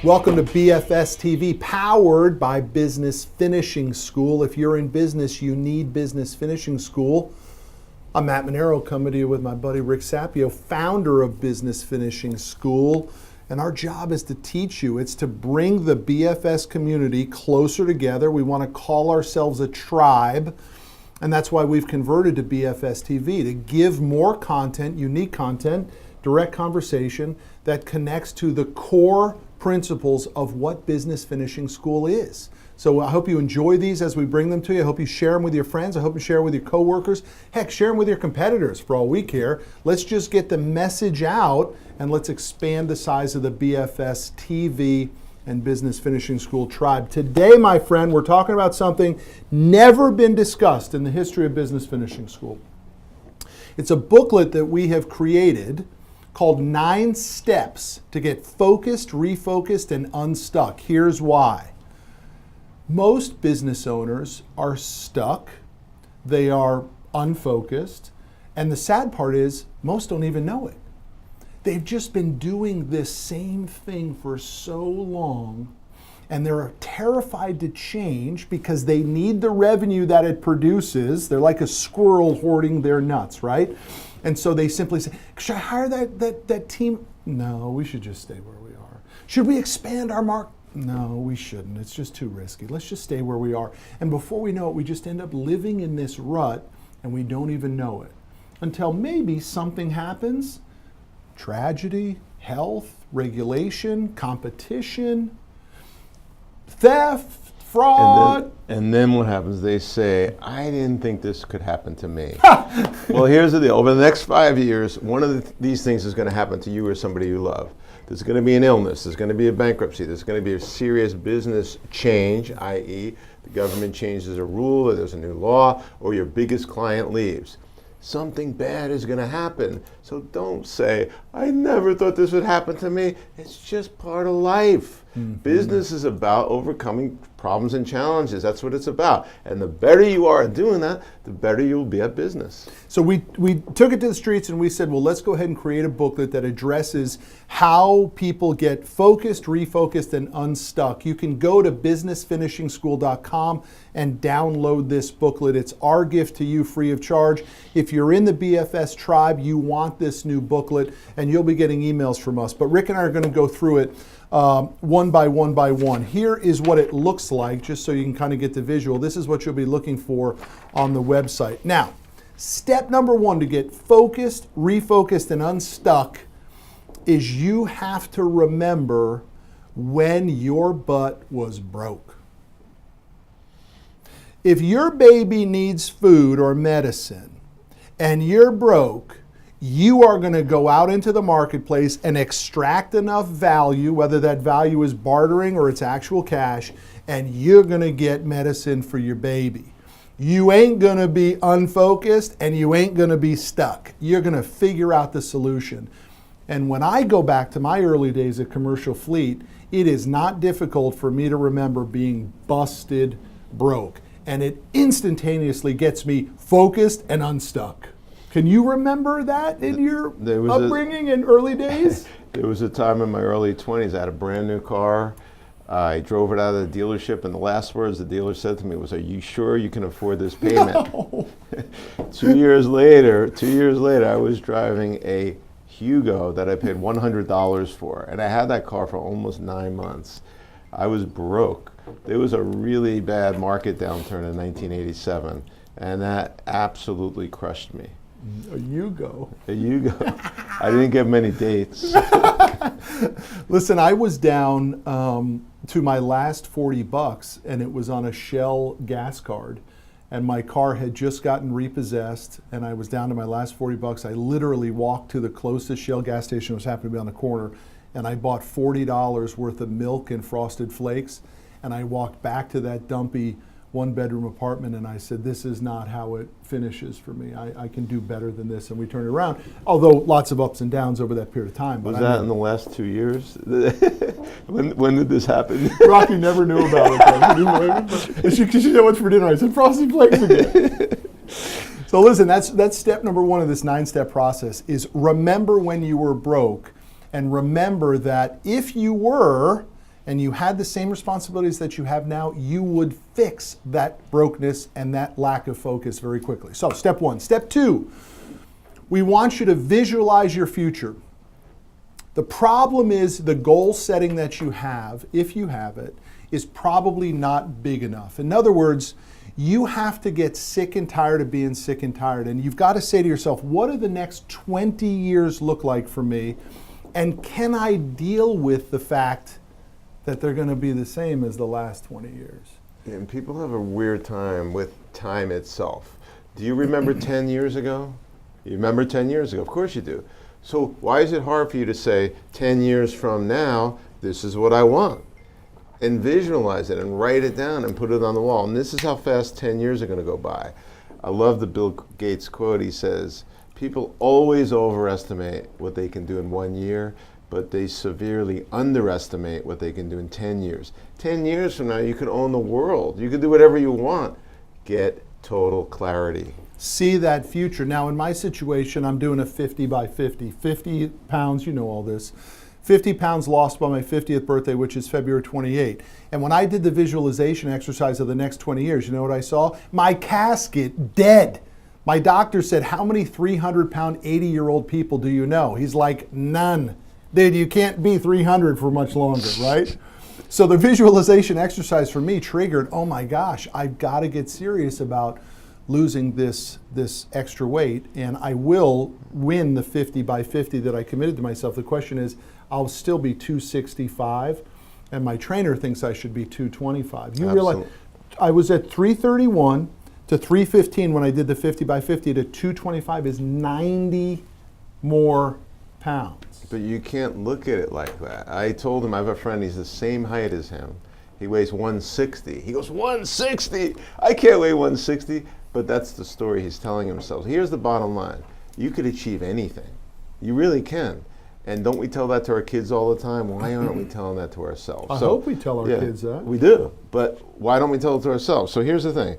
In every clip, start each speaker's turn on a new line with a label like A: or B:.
A: Welcome to BFS TV, powered by Business Finishing School. If you're in business, you need Business Finishing School. I'm Matt Monero, coming to you with my buddy Rick Sapio, founder of Business Finishing School. And our job is to teach you. It's to bring the BFS community closer together. We want to call ourselves a tribe. And that's why we've converted to BFS TV, to give more content, unique content, direct conversation that connects to the core principles of what Business Finishing School is. So I hope you enjoy these as we bring them to you. I hope you share them with your friends. I hope you share them with your coworkers. Heck, share them with your competitors for all we care. Let's just get the message out and let's expand the size of the BFS TV and Business Finishing School tribe. Today, my friend, we're talking about something never been discussed in the history of Business Finishing School. It's a booklet that we have created called 9 Steps to Get Focused, Refocused, and Unstuck. Here's why. Most business owners are stuck, they are unfocused, and the sad part is most don't even know it. They've just been doing this same thing for so long, and they're terrified to change because they need the revenue that it produces. They're like a squirrel hoarding their nuts, right? And so they simply say, should I hire that team? No, we should just stay where we are. Should we expand our market? No, we shouldn't. It's just too risky. Let's just stay where we are. And before we know it, we just end up living in this rut and we don't even know it. Until maybe something happens, tragedy, health, regulation, competition, theft, fraud.
B: And then what happens? They say, I didn't think this could happen to me. Well, here's the deal. Over the next 5 years, one of these things is going to happen to you or somebody you love. There's going to be an illness. There's going to be a bankruptcy. There's going to be a serious business change, i.e. the government changes a rule or there's a new law or your biggest client leaves. Something bad is going to happen. So don't say, I never thought this would happen to me. It's just part of life. Mm-hmm. Business is about overcoming problems and challenges. That's what it's about. And the better you are at doing that, the better you'll be at business. So we took it to the streets and we said, well, let's go ahead and create a booklet that addresses how people get focused, refocused, and unstuck. You can go to businessfinishingschool.com and download this booklet. It's our gift to you free of charge. If you're in the BFS tribe, you want this new booklet and you'll be getting emails from us. But Rick and I are going to go through it one by one. Here is what it looks like, just so you can kind of get the visual. This is what you'll be looking for on the website. Now, step number 1 to get focused, refocused, and unstuck is you have to remember when your butt was broke. If your baby needs food or medicine and you're broke, you are going to go out into the marketplace and extract enough value, whether that value is bartering or it's actual cash, and you're going to get medicine for your baby. You ain't going to be unfocused and you ain't going to be stuck. You're going to figure out the solution. And when I go back to my early days at Commercial Fleet, it is not difficult for me to remember being busted broke. And it instantaneously gets me focused and unstuck. Can you remember that in your upbringing in early days? There was a time in my early 20s, I had a brand new car. I drove it out of the dealership, and the last words the dealer said to me was, are you sure you can afford this payment?
A: No.
B: 2 years later, I was driving a Hugo that I paid $100 for, and I had that car for almost 9 months. I was broke. There was a really bad market downturn in 1987, and that absolutely crushed me.
A: A Yugo.
B: I didn't get many dates.
A: Listen, I was down to my last $40 and it was on a Shell gas card. And my car had just gotten repossessed and I was down to my last $40. I literally walked to the closest Shell gas station, which happened to be on the corner, and I bought $40 worth of milk and Frosted Flakes. And I walked back to that dumpy 1-bedroom apartment and I said, this is not how it finishes for me. I can do better than this. And we turned it around, although lots of ups and downs over that period of time.
B: Was that in the last 2 years? when did this happen?
A: Rocky never knew about it. She said, what's for dinner? I said, Frosted Flakes again. So listen, that's step number 1 of this 9-step process is remember when you were broke, and remember that if you were and you had the same responsibilities that you have now, you would fix that brokenness and that lack of focus very quickly. So step one. Step two, we want you to visualize your future. The problem is the goal setting that you have, if you have it, is probably not big enough. In other words, you have to get sick and tired of being sick and tired. And you've got to say to yourself, what do the next 20 years look like for me? And can I deal with the fact that they're going to be the same as the last 20 years?
B: And people have a weird time with time itself. Do you remember 10 years ago? You remember 10 years ago? Of course you do. So why is it hard for you to say 10 years from now, this is what I want? And visualize it and write it down and put it on the wall. And this is how fast 10 years are going to go by. I love the Bill Gates quote. He says, people always overestimate what they can do in 1 year, but they severely underestimate what they can do in 10 years. 10 years from now, you could own the world. You could do whatever you want. Get total clarity.
A: See that future. Now, in my situation, I'm doing a 50 by 50. 50 pounds, you know all this. 50 pounds lost by my 50th birthday, which is February 28. And when I did the visualization exercise of the next 20 years, you know what I saw? My casket dead. My doctor said, how many 300-pound, 80-year-old people do you know? He's like, none. Dude, you can't be 300 for much longer, right? So the visualization exercise for me triggered, oh my gosh, I've got to get serious about losing this extra weight, and I will win the 50 by 50 that I committed to myself. The question is, I'll still be 265, and my trainer thinks I should be 225. You realize I was at 331 to 315 when I did the 50 by 50 to 225 is 90 more pounds.
B: But you can't look at it like that. I told him, I have a friend, he's the same height as him. He weighs 160. He goes, 160? I can't weigh 160. But that's the story he's telling himself. Here's the bottom line. You could achieve anything. You really can. And don't we tell that to our kids all the time? Why aren't we telling that to ourselves?
A: I hope we tell our kids that.
B: We do. But why don't we tell it to ourselves? So here's the thing.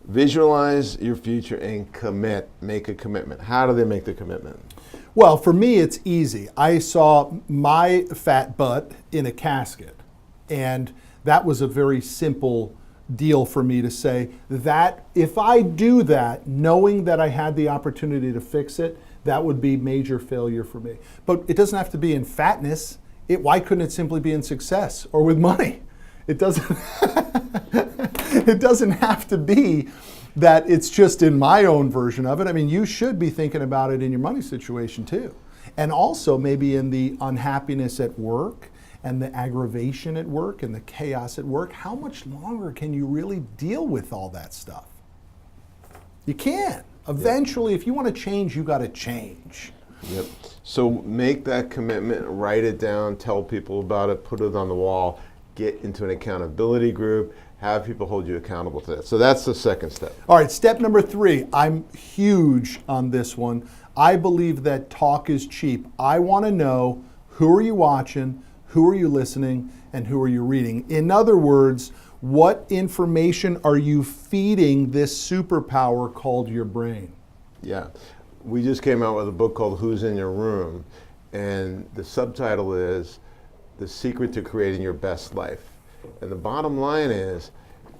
B: Visualize your future and commit. Make a commitment. How do they make the commitment?
A: Well, for me, it's easy. I saw my fat butt in a casket. And that was a very simple deal for me to say that if I do that, knowing that I had the opportunity to fix it, that would be major failure for me. But it doesn't have to be in fatness. Why couldn't it simply be in success or with money? It doesn't it doesn't have to be that it's just in my own version of it. I mean, you should be thinking about it in your money situation too. And also maybe in the unhappiness at work and the aggravation at work and the chaos at work. How much longer can you really deal with all that stuff? You can't. Eventually, if you want to change, you got to change.
B: Yep. So make that commitment, write it down, tell people about it, put it on the wall, get into an accountability group, have people hold you accountable to that. So that's the second step.
A: All right, step number 3. I'm huge on this one. I believe that talk is cheap. I want to know, who are you watching, who are you listening, and who are you reading? In other words, what information are you feeding this superpower called your brain?
B: Yeah. We just came out with a book called Who's in Your Room, and the subtitle is The Secret to Creating Your Best Life. And the bottom line is,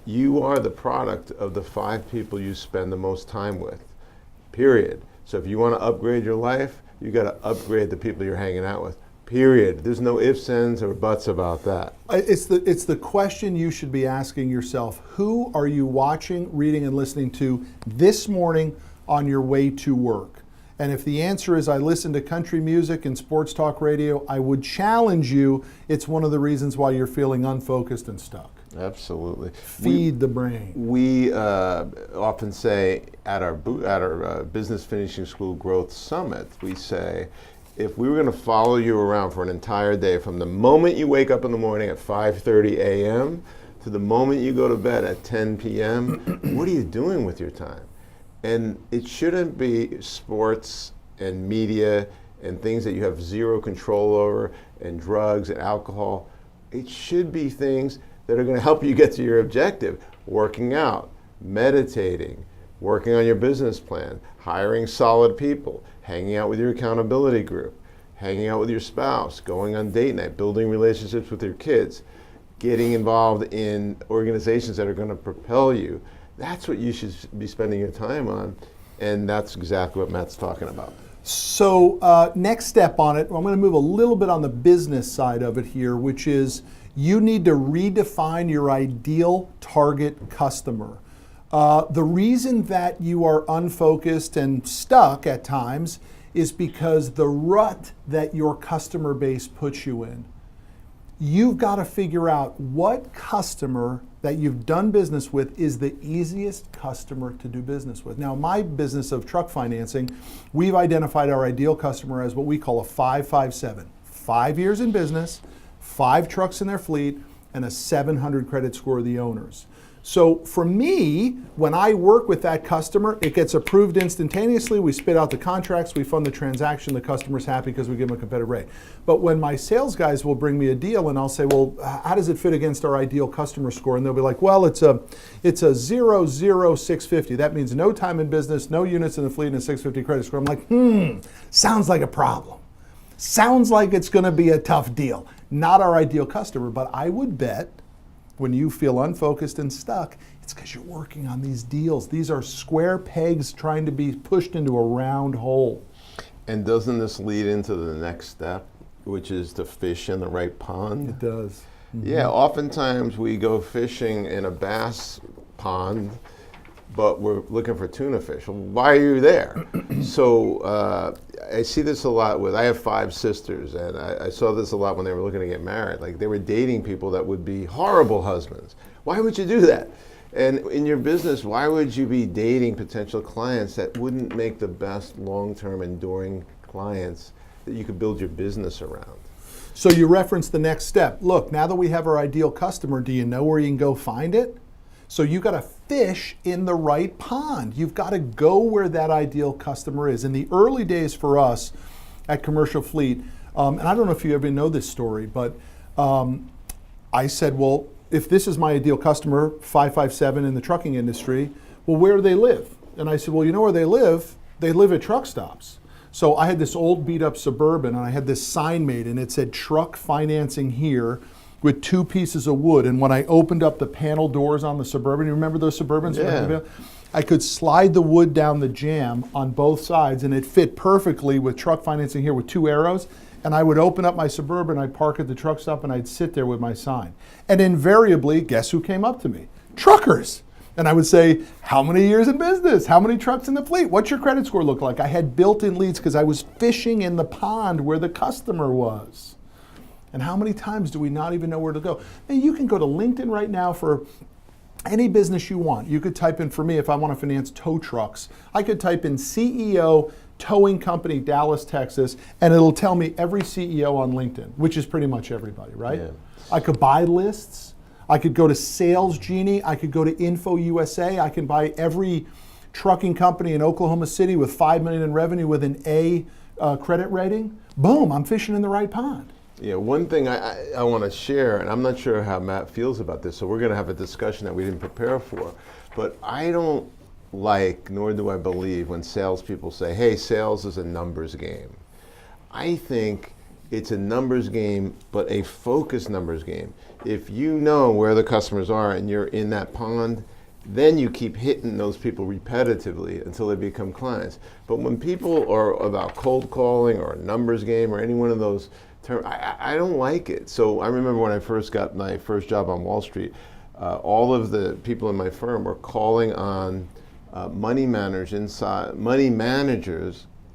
B: you are the product of the 5 people you spend the most time with, period. So if you want to upgrade your life, you got to upgrade the people you're hanging out with. Period. There's no ifs, ands, or buts about that.
A: It's the question you should be asking yourself. Who are you watching, reading, and listening to this morning on your way to work? And if the answer is I listen to country music and sports talk radio, I would challenge you. It's one of the reasons why you're feeling unfocused and stuck.
B: Absolutely.
A: Feed the brain.
B: We often say at our Business Finishing School Growth Summit, we say, if we were going to follow you around for an entire day, from the moment you wake up in the morning at 5:30 a.m. to the moment you go to bed at 10 p.m., what are you doing with your time? And it shouldn't be sports and media and things that you have zero control over, and drugs and alcohol. It should be things that are going to help you get to your objective. Working out, meditating, working on your business plan, hiring solid people, hanging out with your accountability group, hanging out with your spouse, going on date night, building relationships with your kids. getting involved in organizations that are going to propel you. That's what you should be spending your time on, and that's exactly what Matt's talking about.
A: So next step on it, I'm going to move a little bit on the business side of it here, which is you need to redefine your ideal target customer. The reason that you are unfocused and stuck at times is because the rut that your customer base puts you in. You've got to figure out what customer that you've done business with is the easiest customer to do business with. Now, my business of truck financing, we've identified our ideal customer as what we call a 557. 5 years in business, 5 trucks in their fleet, and a 700 credit score of the owners. So for me, when I work with that customer, it gets approved instantaneously. We spit out the contracts, we fund the transaction, the custo's happy because we give them a competitive rate. But when my sales guys will bring me a deal and I'll say, well, how does it fit against our ideal customer score? And they'll be like, well, it's a 00650. That means no time in business, no units in the fleet, and a 650 credit score. I'm like, sounds like a problem. Sounds like it's going to be a tough deal. Not our ideal customer, but I would bet when you feel unfocused and stuck, it's because you're working on these deals. These are square pegs trying to be pushed into a round hole.
B: And doesn't this lead into the next step, which is to fish in the right pond?
A: It does. Mm-hmm.
B: Yeah, oftentimes we go fishing in a bass pond, but we're looking for tuna fish. Well, why are you there? So I see this a lot I have 5 sisters, and I saw this a lot when they were looking to get married. Like, they were dating people that would be horrible husbands. Why would you do that? And in your business, why would you be dating potential clients that wouldn't make the best long-term enduring clients that you could build your business around?
A: So you referenced the next step. Look, now that we have our ideal customer, do you know where you can go find it? So you got to fish in the right pond. You've got to go where that ideal customer is. In the early days for us at Commercial Fleet, and I don't know if you ever know this story, but I said, well, if this is my ideal customer, 557 in the trucking industry, well, where do they live? And I said, well, you know where they live? They live at truck stops. So I had this old beat up Suburban, and I had this sign made, and it said truck financing here, with 2 pieces of wood. And when I opened up the panel doors on the Suburban, you remember those Suburbans?
B: Yeah.
A: I could slide the wood down the jamb on both sides, and it fit perfectly with truck financing here with 2 arrows. And I would open up my Suburban, I'd park at the truck stop, and I'd sit there with my sign. And invariably, guess who came up to me? Truckers. And I would say, how many years in business? How many trucks in the fleet? What's your credit score look like? I had built-in leads because I was fishing in the pond where the customer was. And how many times do we not even know where to go? Now, you can go to LinkedIn right now for any business you want. You could type in, for me, if I want to finance tow trucks, I could type in CEO Towing Company, Dallas, Texas, and it'll tell me every CEO on LinkedIn, which is pretty much everybody, right? Yeah. I could buy lists. I could go to Sales Genie. I could go to Info USA. I can buy every trucking company in Oklahoma City with $5 million in revenue with an A credit rating. Boom, I'm fishing in the right pond.
B: Yeah, one thing I want to share, and I'm not sure how Matt feels about this, so we're going to have a discussion that we didn't prepare for, but I don't like, nor do I believe, when salespeople say, hey, sales is a numbers game. I think it's a numbers game, but a focused numbers game. If you know where the customers are and you're in that pond, then you keep hitting those people repetitively until they become clients. But when people are about cold calling or a numbers game or any one of those terms, I don't like it. So I remember when I first got my first job on Wall Street, all of the people in my firm were calling on money managers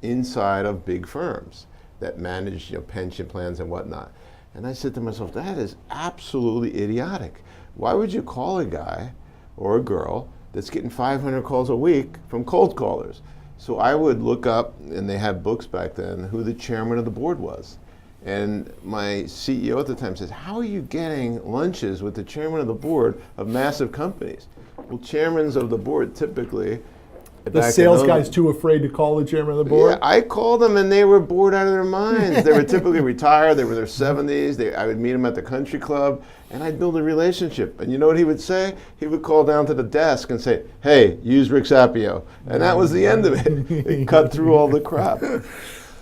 B: inside of big firms that manage pension plans and whatnot. And I said to myself, that is absolutely idiotic. Why would you call a guy or a girl that's getting 500 calls a week from cold callers? So I would look up, and they had books back then, who the chairman of the board was. And my CEO at the time says, how are you getting lunches with the chairman of the board of massive companies? Well, chairmans of the board typically...
A: The sales guy's too afraid to call the chairman of the board?
B: Yeah, I called them and they were bored out of their minds. They were typically retired, they were in their 70s, I would meet them at the country club, and I'd build a relationship. And you know what he would say? He would call down to the desk and say, hey, use Rick Sapio. And that was the end of it. It cut through all the crap.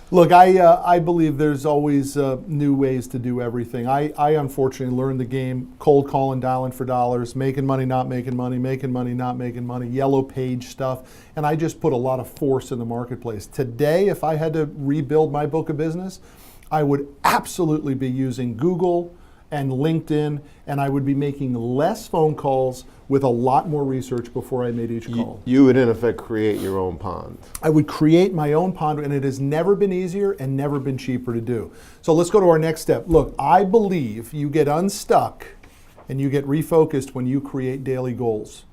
A: Look, I believe there's always new ways to do everything. I unfortunately learned the game cold calling, dialing for dollars, making money, not making money, making money, not making money, yellow page stuff, and I just put a lot of force in the marketplace. Today, if I had to rebuild my book of business, I would absolutely be using Google and LinkedIn, and I would be making less phone calls with a lot more research before I made each call.
B: You would in effect create your own pond.
A: I would create my own pond, and it has never been easier and never been cheaper to do. So let's go to our next step. Look, I believe you get unstuck and you get refocused when you create daily goals.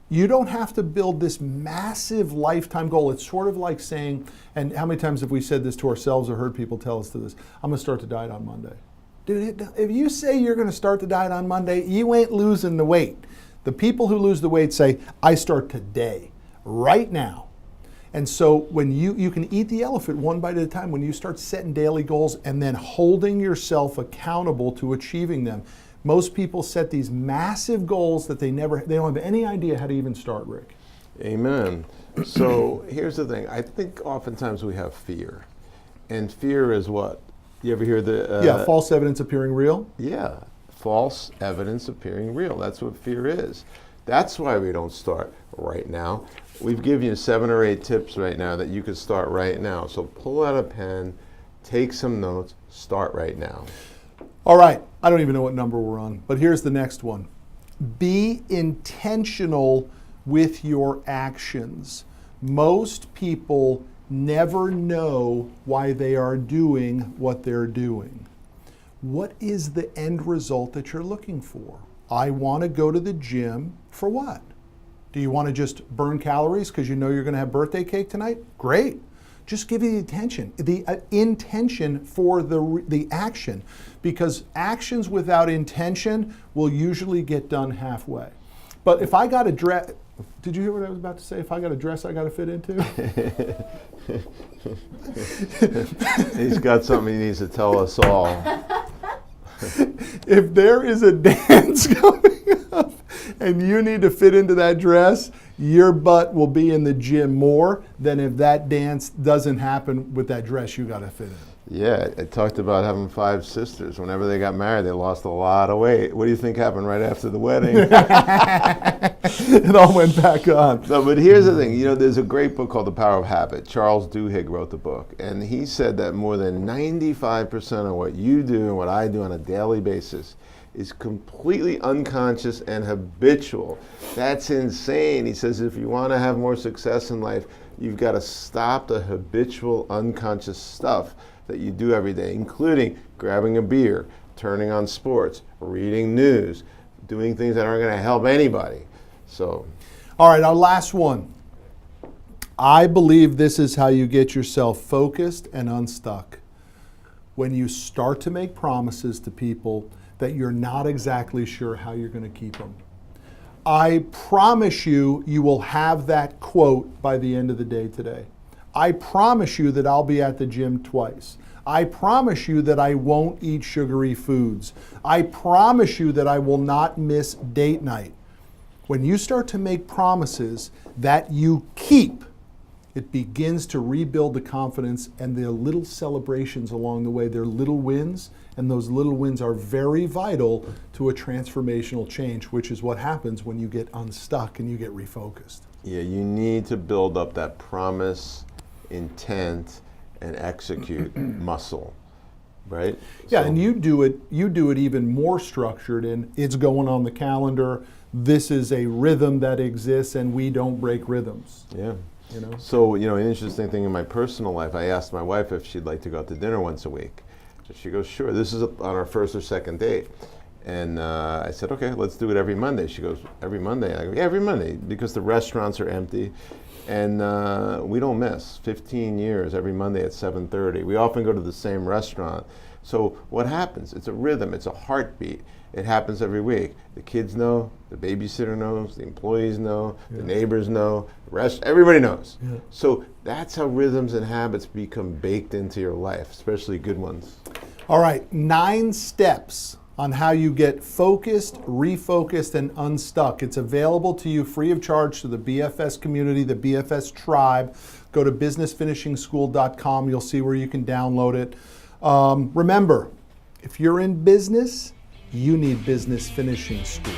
A: You don't have to build this massive lifetime goal. It's sort of like saying, and how many times have we said this to ourselves or heard people tell us to this, I'm gonna start to diet on Monday. Dude, if you say you're gonna start to diet on Monday, you ain't losing the weight. The people who lose the weight say, I start today, right now. And so when you can eat the elephant one bite at a time, when you start setting daily goals and then holding yourself accountable to achieving them. Most people set these massive goals that they don't have any idea how to even start, Rick.
B: Amen. So here's the thing. I think oftentimes we have fear. And fear is what? You ever hear the...
A: false evidence appearing real?
B: Yeah, false evidence appearing real. That's what fear is. That's why we don't start right now. We've given you 7 or 8 tips right now that you could start right now. So pull out a pen, take some notes, start right now.
A: All right, I don't even know what number we're on, but here's the next one. Be intentional with your actions. Most people never know why they are doing what they're doing. What is the end result that you're looking for? I want to go to the gym for what? Do you want to just burn calories because you know you're going to have birthday cake tonight? Great. Just give you the intention for the action, because actions without intention will usually get done halfway. But if I got a dress, did you hear what I was about to say? If I got a dress I got to fit into?
B: He's got something he needs to tell us all.
A: If there is a dance coming up and you need to fit into that dress, your butt will be in the gym more than if that dance doesn't happen with that dress you got to fit in.
B: Yeah, I talked about having 5 sisters. Whenever they got married, they lost a lot of weight. What do you think happened right after the wedding?
A: It all went back on.
B: No, but here's the thing. You know, there's a great book called The Power of Habit. Charles Duhigg wrote the book, and he said that more than 95% of what you do and what I do on a daily basis is completely unconscious and habitual. That's insane. He says if you want to have more success in life, you've got to stop the habitual, unconscious stuff that you do every day, including grabbing a beer, turning on sports, reading news, doing things that aren't going to help anybody. So,
A: all right, our last one. I believe this is how you get yourself focused and unstuck. When you start to make promises to people that you're not exactly sure how you're going to keep them. I promise you, you will have that quote by the end of the day today. I promise you that I'll be at the gym twice. I promise you that I won't eat sugary foods. I promise you that I will not miss date night. When you start to make promises that you keep, it begins to rebuild the confidence, and the little celebrations along the way. They're little wins, and those little wins are very vital to a transformational change, which is what happens when you get unstuck and you get refocused.
B: Yeah, you need to build up that promise, intent, and execute muscle, right?
A: Yeah,
B: So-
A: and you do it even more structured, and it's going on the calendar. This is a rhythm that exists, and we don't break rhythms.
B: Yeah.
A: You know?
B: So, you know, an interesting thing in my personal life, I asked my wife if she'd like to go out to dinner once a week. So she goes, sure. This is on our first or second date. And I said, okay, let's do it every Monday. She goes, every Monday? I go, yeah, every Monday, because the restaurants are empty. And we don't miss 15 years every Monday at 7:30. We often go to the same restaurant. So what happens? It's a rhythm. It's a heartbeat. It happens every week. The kids know, the babysitter knows, the employees know, the neighbors know, everybody knows.
A: Yeah.
B: So that's how rhythms and habits become baked into your life, especially good ones.
A: All right, 9 steps on how you get focused, refocused, and unstuck. It's available to you free of charge to the BFS community, the BFS tribe. Go to businessfinishingschool.com. You'll see where you can download it. Remember, if you're in business, you need Business Finishing School.